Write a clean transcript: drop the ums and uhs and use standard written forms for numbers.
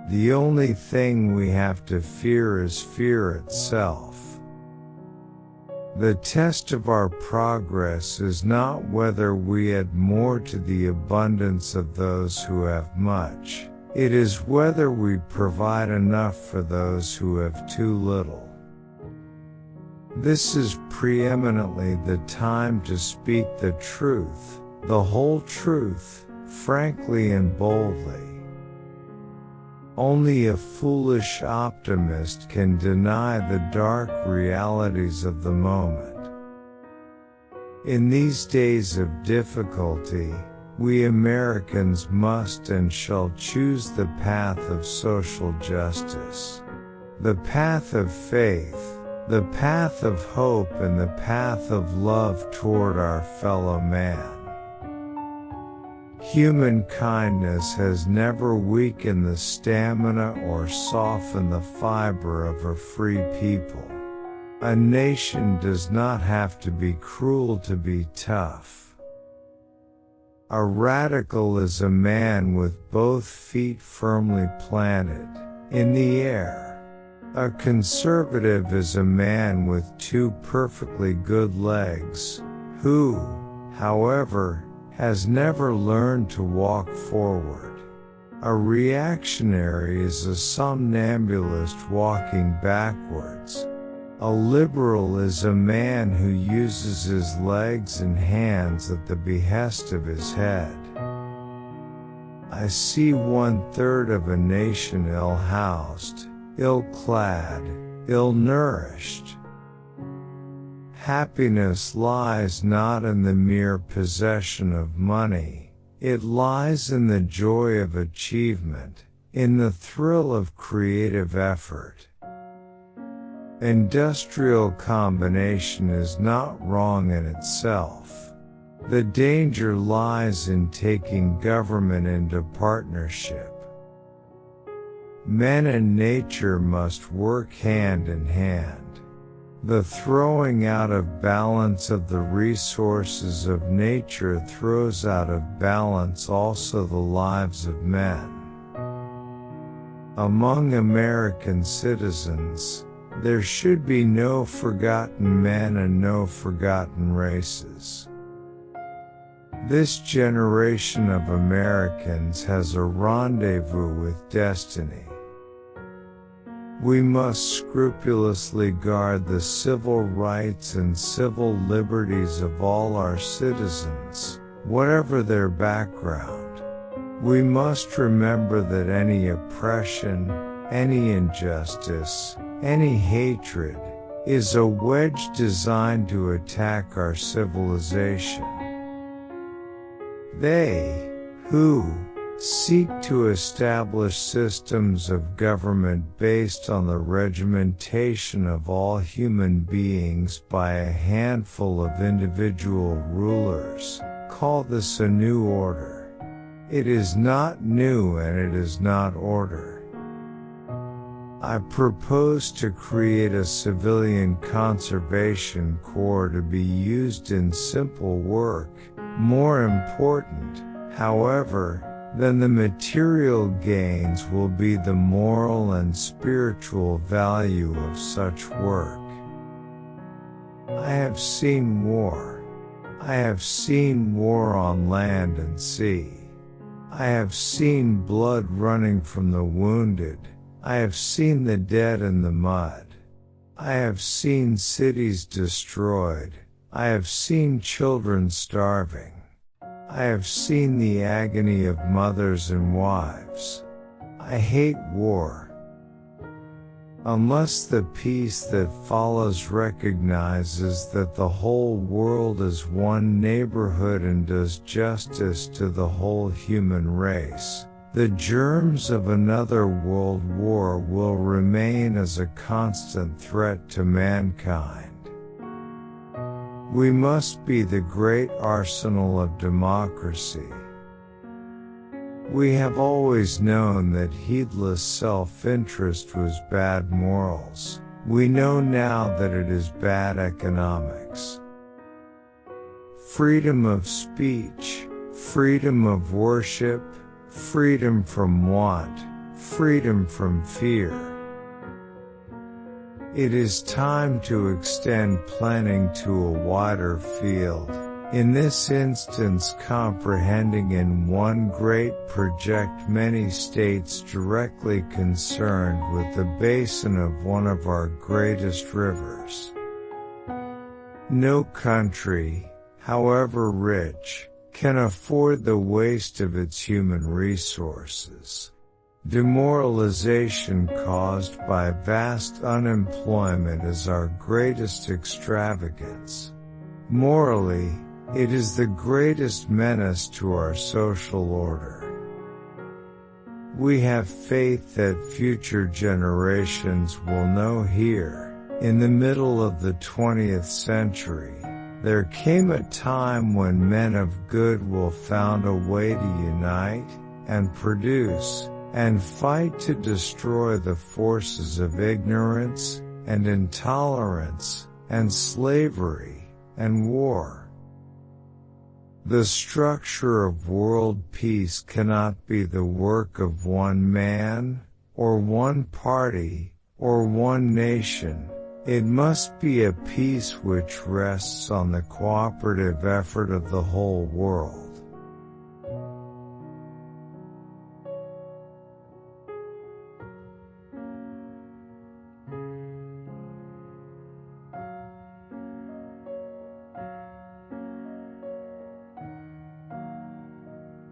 The only thing we have to fear is fear itself. The test of our progress is not whether we add more to the abundance of those who have much. It is whether we provide enough for those who have too little. This is preeminently the time to speak the truth, the whole truth, frankly and boldly. Only a foolish optimist can deny the dark realities of the moment. In these days of difficulty, we Americans must and shall choose the path of social justice, the path of faith, the path of hope, and the path of love toward our fellow man. Human kindness has never weakened the stamina or softened the fiber of a free people. A nation does not have to be cruel to be tough. A radical is a man with both feet firmly planted in the air. A conservative is a man with two perfectly good legs, who, however, has never learned to walk forward. A reactionary is a somnambulist walking backwards. A liberal is a man who uses his legs and hands at the behest of his head. I see 1/3 of a nation ill-housed, ill-clad, ill-nourished. Happiness lies not in the mere possession of money, it lies in the joy of achievement, in the thrill of creative effort. Industrial combination is not wrong in itself. The danger lies in taking government into partnership. Men and nature must work hand in hand. The throwing out of balance of the resources of nature throws out of balance also the lives of men. Among American citizens, there should be no forgotten men and no forgotten races. This generation of Americans has a rendezvous with destiny. We must scrupulously guard the civil rights and civil liberties of all our citizens, whatever their background. We must remember that any oppression, any injustice, any hatred, is a wedge designed to attack our civilization. They, who seek to establish systems of government based on the regimentation of all human beings by a handful of individual rulers, call this a new order. It is not new and it is not order. I propose to create a civilian conservation corps to be used in simple work, more important, however, than the material gains will be the moral and spiritual value of such work. I have seen war. I have seen war on land and sea. I have seen blood running from the wounded. I have seen the dead in the mud. I have seen cities destroyed. I have seen children starving. I have seen the agony of mothers and wives. I hate war. Unless the peace that follows recognizes that the whole world is one neighborhood and does justice to the whole human race, the germs of another world war will remain as a constant threat to mankind. We must be the great arsenal of democracy. We have always known that heedless self-interest was bad morals. We know now that it is bad economics. Freedom of speech, freedom of worship, freedom from want, freedom from fear. It is time to extend planning to a wider field, in this instance comprehending in one great project many states directly concerned with the basin of one of our greatest rivers. No country, however rich, can afford the waste of its human resources. Demoralization caused by vast unemployment is our greatest extravagance. Morally, it is the greatest menace to our social order. We have faith that future generations will know here, in the middle of the 20th century, there came a time when men of goodwill found a way to unite, and produce, and fight to destroy the forces of ignorance, and intolerance, and slavery, and war. The structure of world peace cannot be the work of one man, or one party, or one nation. It must be a peace which rests on the cooperative effort of the whole world.